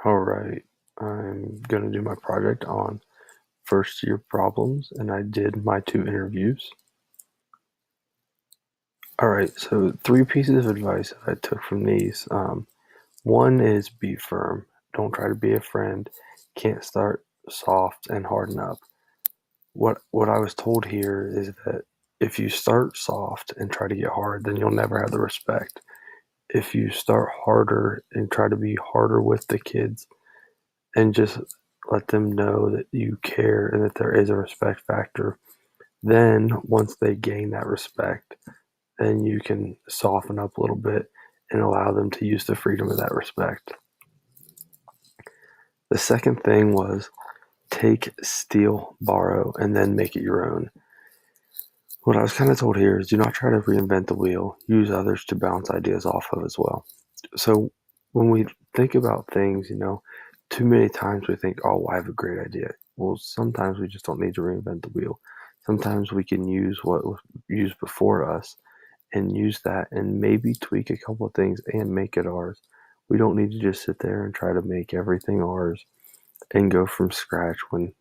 All right, I'm going to do my project on first year problems, and I did my two interviews. All right, so three pieces of advice that I took from these. One is be firm. Don't try to be a friend. Can't start soft and harden up. What I was told here is that if you start soft and try to get hard, then you'll never have the respect. If you start harder and try to be harder with the kids, and just let them know that you care and that there is a respect factor. Then, once they gain that respect, then you can soften up a little bit and allow them to use the freedom of that respect. The second thing was take, steal, borrow, and then make it your own. What I was kind of told here is do not try to reinvent the wheel, use others to bounce ideas off of as well. So, when we think about things, too many times we think, oh, I have a great idea. Well, sometimes we just don't need to reinvent the wheel. Sometimes we can use what was used before us and use that and maybe tweak a couple of things and make it ours. We don't need to just sit there and try to make everything ours and go from scratch when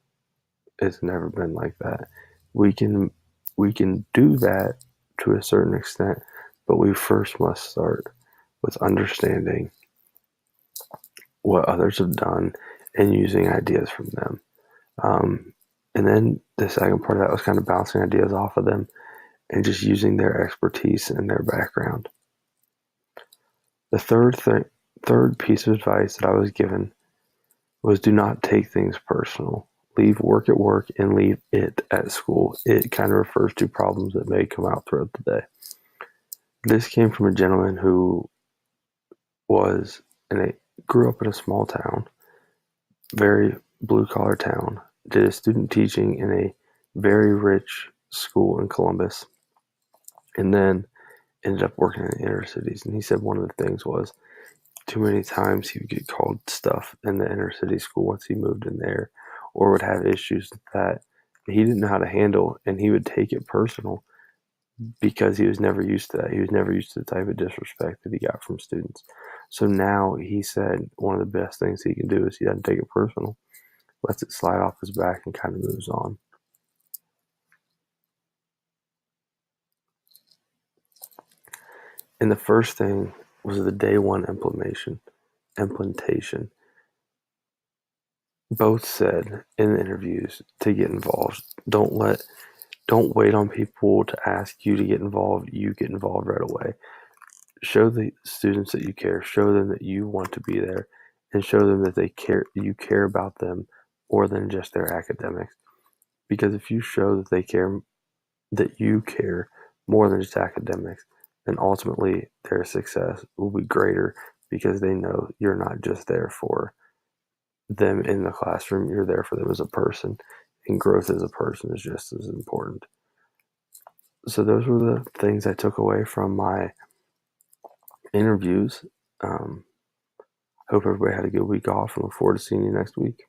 it's never been like that. We can we can do that to a certain extent, but we first must start with understanding what others have done and using ideas from them. Um, and then the second part of that was kind of bouncing ideas off of them and just using their expertise and their background. The third piece of advice that I was given was do not take things personal. Leave work at work and leave it at school. It kind of refers to problems that may come out throughout the day. This came from a gentleman who was grew up in a small town, very blue collar town, did a student teaching in a very rich school in Columbus, and then ended up working in the inner cities. And he said one of the things was too many times he would get called stuff in the inner city school once he moved in there, or would have issues that he didn't know how to handle, and he would take it personal because he was never used to that. He was never used to the type of disrespect that he got from students. So now he said one of the best things he can do is he doesn't take it personal, lets it slide off his back, and kind of moves on. And the first thing was the day one implementation. Both said in the interviews to get involved. Don't wait on people to ask you to get involved. You get involved right away. Show the students that you care. Show them that you want to be there, and show them that they care. You care about them more than just their academics. Because if you show that they care, that you care more than just academics, then ultimately their success will be greater because they know you're not just there for them in the classroom, you're there for them as a person, and growth as a person is just as important. So those were the things I took away from my interviews. Hope everybody had a good week off and look forward to seeing you next week.